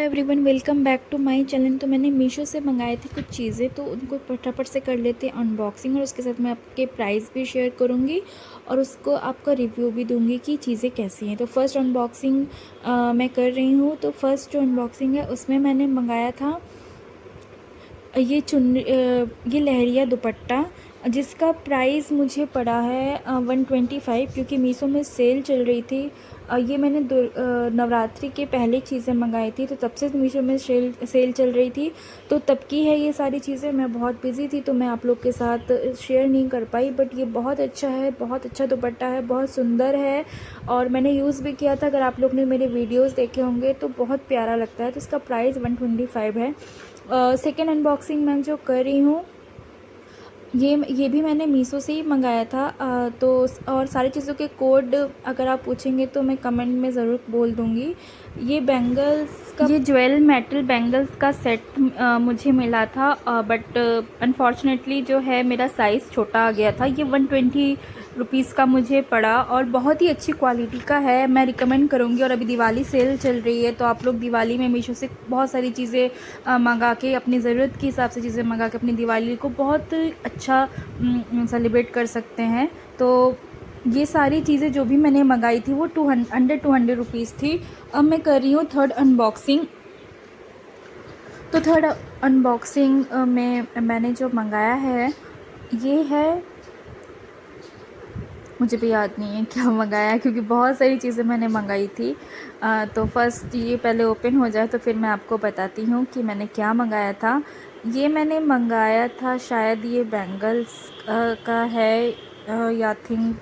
Everyone, welcome back to my channel. तो मैंने मीशो से मंगाई थी कुछ चीज़ें, तो उनको फटाफट से कर लेते हैं अनबॉक्सिंग, और उसके साथ मैं आपके प्राइस भी शेयर करूँगी और उसको आपका रिव्यू भी दूँगी कि चीज़ें कैसी हैं। तो फर्स्ट अनबॉक्सिंग मैं कर रही हूँ। तो फर्स्ट जो अनबॉक्सिंग है उसमें मैंने मंगाया था ये लहरिया दुपट्टा, जिसका प्राइस मुझे पड़ा है 125, क्योंकि मीशो में सेल चल रही थी। ये मैंने नवरात्रि के पहले चीज़ें मंगाई थी, तो तब से मीशो में सेल चल रही थी, तो तब की है ये सारी चीज़ें। मैं बहुत बिज़ी थी तो मैं आप लोग के साथ शेयर नहीं कर पाई, बट ये बहुत अच्छा है, बहुत अच्छा दुपट्टा है, बहुत सुंदर है और मैंने यूज़ भी किया था। अगर आप लोग ने मेरे वीडियोज़ देखे होंगे तो बहुत प्यारा लगता है। तो इसका प्राइस 125 है। सेकेंड अनबॉक्सिंग मैं जो कर रही हूँ, ये भी मैंने मीशो से ही मंगाया था। तो और सारी चीज़ों के कोड अगर आप पूछेंगे तो मैं कमेंट में ज़रूर बोल दूँगी। ये बैंगल्स का, ये ज्वेल मेटल बैंगल्स का सेट मुझे मिला था, बट अनफॉर्चुनेटली जो है मेरा साइज़ छोटा आ गया था। ये 120 का मुझे पड़ा और बहुत ही अच्छी क्वालिटी का है, मैं रिकमेंड करूँगी। और अभी दिवाली सेल चल रही है, तो आप लोग दिवाली में मीशो से बहुत सारी चीज़ें मंगा के, अपनी ज़रूरत के हिसाब से चीज़ें मंगा के अपनी दिवाली को बहुत अच्छा सेलिब्रेट कर सकते हैं। तो ये सारी चीज़ें जो भी मैंने मंगाई थी वो अंडर 200 रुपीज़ थी। अब मैं कर रही हूँ थर्ड अनबॉक्सिंग। तो थर्ड अनबॉक्सिंग में मैंने जो मंगाया है ये है, मुझे भी याद नहीं है क्या मंगाया, क्योंकि बहुत सारी चीज़ें मैंने मंगाई थी। तो फर्स्ट ये पहले ओपन हो जाए तो फिर मैं आपको बताती हूँ कि मैंने क्या मंगाया था। ये मैंने मंगाया था, शायद ये बैंगल्स का है, या थिंक,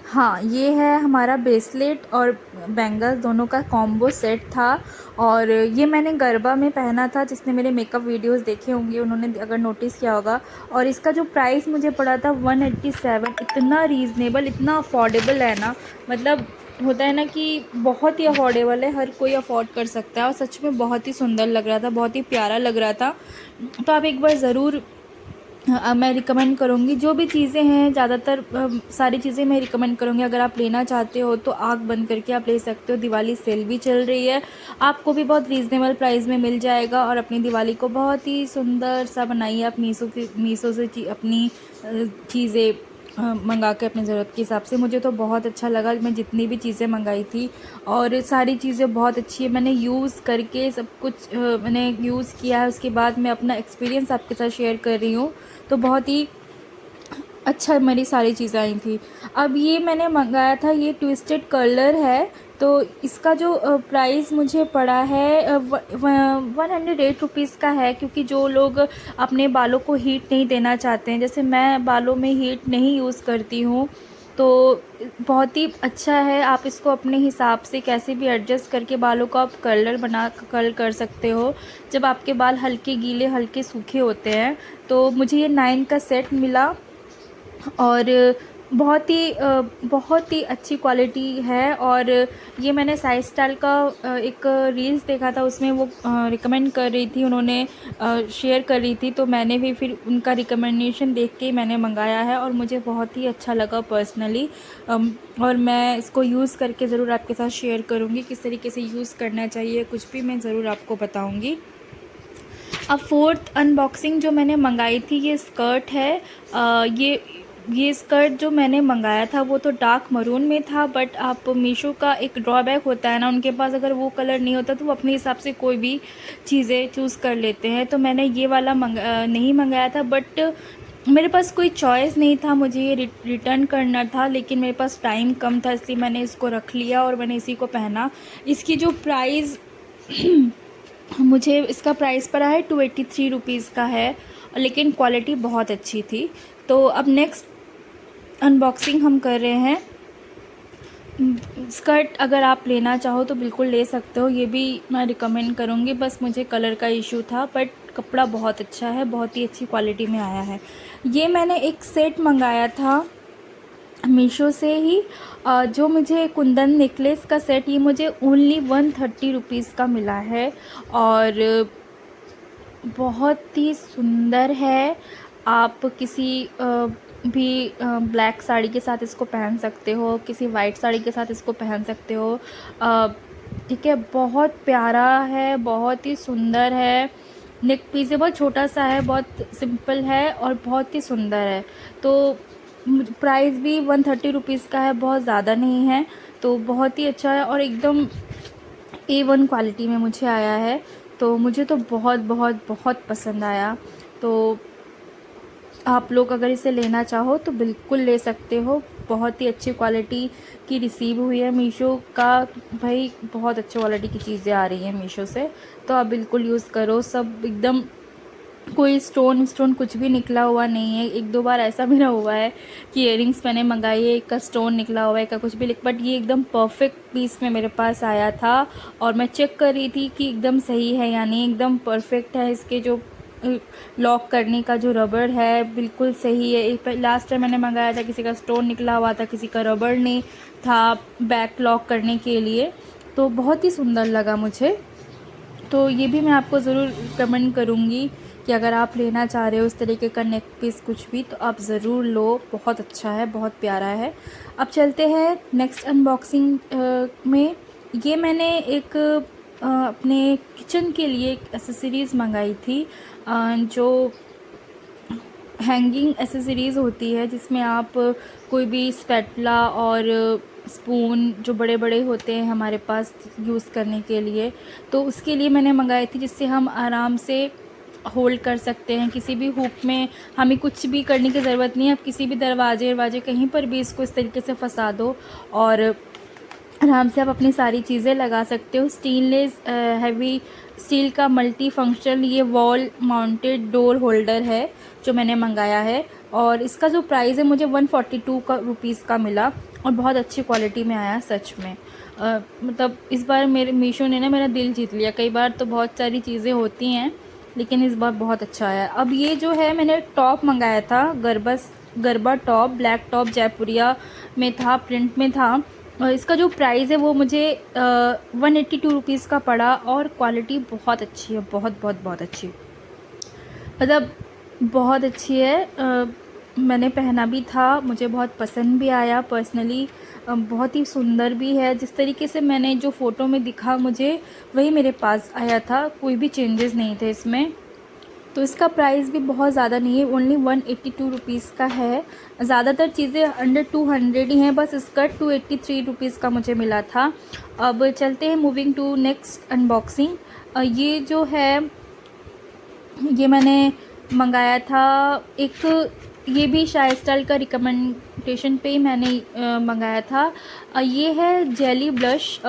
हाँ ये है हमारा ब्रेसलेट और बैंगल्स दोनों का कॉम्बो सेट था। और ये मैंने गरबा में पहना था, जिसने मेरे मेकअप वीडियोस देखे होंगे उन्होंने अगर नोटिस किया होगा। और इसका जो प्राइस मुझे पड़ा था 187, इतना रीज़नेबल, इतना अफोर्डेबल है ना। मतलब होता है ना कि बहुत ही अफोर्डेबल है, हर कोई अफोर्ड कर सकता है, और सच में बहुत ही सुंदर लग रहा था, बहुत ही प्यारा लग रहा था। तो आप एक बार ज़रूर, मैं रिकमेंड करूँगी। जो भी चीज़ें हैं, ज़्यादातर सारी चीज़ें मैं रिकमेंड करूँगी। अगर आप लेना चाहते हो तो आँख बंद करके आप ले सकते हो। दिवाली सेल भी चल रही है, आपको भी बहुत रीज़नेबल प्राइस में मिल जाएगा। और अपनी दिवाली को बहुत ही सुंदर सा बनाइए आप मीशो से अपनी चीज़ें मंगा के अपनी ज़रूरत के हिसाब से। मुझे तो बहुत अच्छा लगा, मैं जितनी भी चीज़ें मंगाई थी और सारी चीज़ें बहुत अच्छी है। मैंने यूज़ करके सब कुछ मैंने यूज़ किया है, उसके बाद मैं अपना एक्सपीरियंस आपके साथ शेयर कर रही हूँ। तो बहुत ही अच्छा मेरी सारी चीज़ें आई थी। अब ये मैंने मंगाया था, ये ट्विस्टेड कर्लर है। तो इसका जो प्राइस मुझे पड़ा है 108 रुपीज़ का है, क्योंकि जो लोग अपने बालों को हीट नहीं देना चाहते हैं, जैसे मैं बालों में हीट नहीं यूज़ करती हूँ, तो बहुत ही अच्छा है। आप इसको अपने हिसाब से कैसे भी एडजस्ट करके बालों को आप कर्ल कर सकते हो, जब आपके बाल हल्के गीले हल्के सूखे होते हैं। तो मुझे ये 9 का सेट मिला और बहुत ही अच्छी क्वालिटी है। और ये मैंने साइज स्टाइल का एक रील्स देखा था, उसमें वो रिकमेंड कर रही थी, उन्होंने शेयर कर रही थी, तो मैंने भी फिर उनका रिकमेंडेशन देख के मैंने मंगाया है और मुझे बहुत ही अच्छा लगा पर्सनली। और मैं इसको यूज़ करके ज़रूर आपके साथ शेयर करूँगी, किस तरीके से यूज़ करना चाहिए कुछ भी मैं ज़रूर आपको बताऊँगी। अब फोर्थ अनबॉक्सिंग जो मैंने मंगाई थी, ये स्कर्ट है। ये स्कर्ट जो मैंने मंगाया था वो तो डार्क मरून में था, बट आप मीशो का एक ड्रॉबैक होता है ना, उनके पास अगर वो कलर नहीं होता तो वो अपने हिसाब से कोई भी चीज़ें चूज़ कर लेते हैं। तो मैंने ये वाला नहीं मंगाया था, बट मेरे पास कोई चॉइस नहीं था, मुझे ये रिटर्न करना था, लेकिन मेरे पास टाइम कम था, इसलिए मैंने इसको रख लिया और मैंने इसी को पहना। इसकी जो प्राइस मुझे इसका प्राइस पड़ा है 283 रुपीज़ का है, लेकिन क्वालिटी बहुत अच्छी थी। तो अब नेक्स्ट अनबॉक्सिंग हम कर रहे हैं। स्कर्ट अगर आप लेना चाहो तो बिल्कुल ले सकते हो, ये भी मैं रिकमेंड करूँगी। बस मुझे कलर का इशू था, बट कपड़ा बहुत अच्छा है, बहुत ही अच्छी क्वालिटी में आया है। ये मैंने एक सेट मंगाया था मीशो से ही, जो मुझे कुंदन नेकलेस का सेट, ये मुझे ओनली 130 रुपीज़ का मिला है और बहुत ही सुंदर है। आप किसी भी ब्लैक साड़ी के साथ इसको पहन सकते हो, किसी वाइट साड़ी के साथ इसको पहन सकते हो। ठीक है, बहुत प्यारा है, बहुत ही सुंदर है। नेक पीस है, बहुत छोटा सा है, बहुत सिंपल है और बहुत ही सुंदर है। तो प्राइस भी 130 रुपीज़ का है, बहुत ज़्यादा नहीं है। तो बहुत ही अच्छा है और एकदम A1 क्वालिटी में मुझे आया है। तो मुझे तो बहुत बहुत बहुत पसंद आया। तो आप लोग अगर इसे लेना चाहो तो बिल्कुल ले सकते हो। बहुत ही अच्छी क्वालिटी की रिसीव हुई है मीशो का। भाई बहुत अच्छी क्वालिटी की चीज़ें आ रही हैं मीशो से, तो आप बिल्कुल यूज़ करो। सब एकदम, कोई स्टोन कुछ भी निकला हुआ नहीं है। एक दो बार ऐसा मेरा हुआ है कि इयररिंग्स मैंने मंगाई है, एक का स्टोन निकला हुआ है, एक का कुछ भी, बट ये एकदम परफेक्ट पीस में मेरे पास आया था। और मैं चेक कर रही थी कि एकदम सही है यानी एकदम परफेक्ट है। इसके जो लॉक करने का जो रबड़ है बिल्कुल सही है। लास्ट टाइम मैंने मंगाया था, किसी का स्टोन निकला हुआ था, किसी का रबड़ नहीं था बैक लॉक करने के लिए। तो बहुत ही सुंदर लगा मुझे। तो ये भी मैं आपको ज़रूर रिकमेंड करूँगी कि अगर आप लेना चाह रहे हो इस तरीके का नेक पीस कुछ भी, तो आप ज़रूर लो। बहुत अच्छा है, बहुत प्यारा है। अब चलते हैं नेक्स्ट अनबॉक्सिंग में। ये मैंने एक अपने किचन के लिए एक एसेसरीज़ मंगाई थी, जो हैंगिंग एसेसरीज़ होती है, जिसमें आप कोई भी स्पैटुला और स्पून जो बड़े बड़े होते हैं हमारे पास यूज़ करने के लिए, तो उसके लिए मैंने मंगाई थी, जिससे हम आराम से होल्ड कर सकते हैं। किसी भी हुक में हमें कुछ भी करने की ज़रूरत नहीं है। आप किसी भी दरवाजे कहीं पर भी इसको इस तरीके से फंसा दो और आराम से आप अपनी सारी चीज़ें लगा सकते हो। स्टेनलेस हैवी स्टील का मल्टी फंक्शनल ये वॉल माउंटेड डोर होल्डर है जो मैंने मंगाया है। और इसका जो प्राइस है मुझे 142 रुपीज़ का मिला और बहुत अच्छी क्वालिटी में आया सच में। मतलब इस बार मेरे मीशो ने ना मेरा दिल जीत लिया। कई बार तो बहुत सारी चीज़ें होती हैं, लेकिन इस बार बहुत अच्छा आया। अब ये जो है, मैंने टॉप मंगाया था, garba top, black top Jaipuria में था, प्रिंट में था। और इसका जो प्राइस है वो मुझे 182 रुपीज़ का पड़ा और क्वालिटी बहुत अच्छी है, बहुत बहुत बहुत अच्छी, मतलब बहुत अच्छी है। मैंने पहना भी था, मुझे बहुत पसंद भी आया पर्सनली। बहुत ही सुंदर भी है। जिस तरीके से मैंने जो फ़ोटो में दिखा मुझे, वही मेरे पास आया था, कोई भी चेंजेस नहीं थे इसमें। तो इसका प्राइस भी बहुत ज़्यादा नहीं है, ओनली 182 रुपीज़ का है। ज़्यादातर चीज़ें अंडर 200 ही हैं, बस इसका 283 रुपीज़ का मुझे मिला था। अब चलते हैं मूविंग टू नेक्स्ट अनबॉक्सिंग। ये जो है, ये मैंने मंगाया था एक, ये भी शाय स्टाइल का रिकमेंडेशन पे ही मैंने मंगाया था। ये है जेली ब्लश।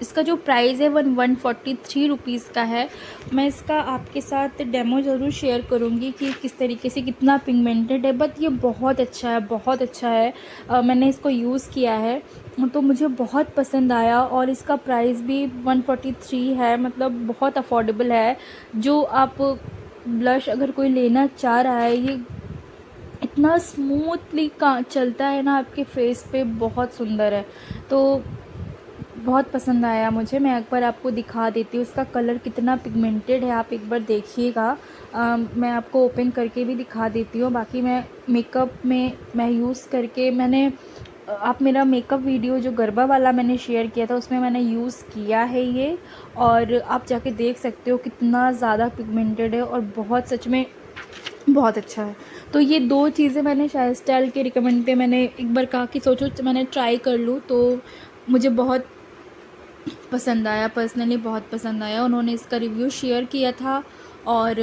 इसका जो प्राइस है 143 रुपीज़ का है। मैं इसका आपके साथ डेमो ज़रूर शेयर करूँगी कि किस तरीके से, कितना पिगमेंटेड है, बट ये बहुत अच्छा है, बहुत अच्छा है। मैंने इसको यूज़ किया है तो मुझे बहुत पसंद आया और इसका प्राइस भी 143 है, मतलब बहुत अफोर्डेबल है। जो आप ब्लश अगर कोई लेना चाह रहा है, ये इतना स्मूथली का चलता है ना आपके फेस पे, बहुत सुंदर है। तो बहुत पसंद आया मुझे। मैं एक बार आपको दिखा देती हूँ इसका कलर कितना पिगमेंटेड है, आप एक बार देखिएगा। मैं आपको ओपन करके भी दिखा देती हूँ। बाकी मैं मेकअप में मैं यूज़ करके मैंने, आप मेरा मेकअप वीडियो जो गरबा वाला मैंने शेयर किया था उसमें मैंने यूज़ किया है ये, और आप जाके देख सकते हो कितना ज़्यादा पिगमेंटेड है और बहुत, सच में बहुत अच्छा है। तो ये दो चीज़ें मैंने शाय स्टाइल के रिकमेंड पे मैंने एक बार कहा कि सोचो मैंने ट्राई कर लूँ, तो मुझे बहुत पसंद आया, पर्सनली बहुत पसंद आया। उन्होंने इसका रिव्यू शेयर किया था और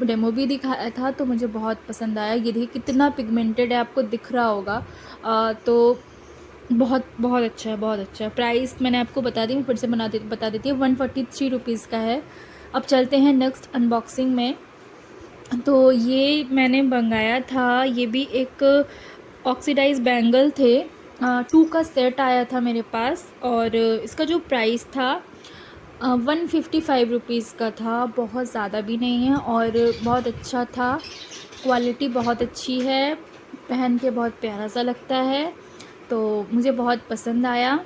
डेमो भी दिखाया था, तो मुझे बहुत पसंद आया। ये देखिए कितना पिगमेंटेड है, आपको दिख रहा होगा। तो बहुत बहुत अच्छा है, बहुत अच्छा है। प्राइस मैंने आपको बता दी, मैं फिर से बता देती हूँ, 143 रुपीज़ का है। अब चलते हैं नेक्स्ट अनबॉक्सिंग में। तो ये मैंने मंगाया था, ये भी एक ऑक्सीडाइज बैंगल थे, 2 का सेट आया था मेरे पास और इसका जो प्राइस था 155 रुपीज़ का था। बहुत ज़्यादा भी नहीं है और बहुत अच्छा था, क्वालिटी बहुत अच्छी है, पहन के बहुत प्यारा सा लगता है। तो मुझे बहुत पसंद आया।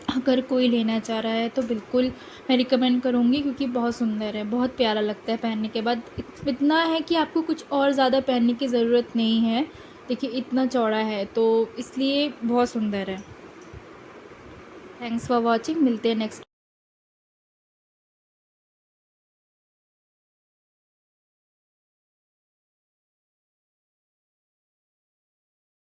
अगर कोई लेना चाह रहा है तो बिल्कुल मैं रिकमेंड करूँगी, क्योंकि बहुत सुंदर है, बहुत प्यारा लगता है पहनने के बाद। इतना है कि आपको कुछ और ज़्यादा पहनने की ज़रूरत नहीं है। देखिए इतना चौड़ा है, तो इसलिए बहुत सुंदर है। थैंक्स फॉर वॉचिंग, मिलते हैं नेक्स्ट।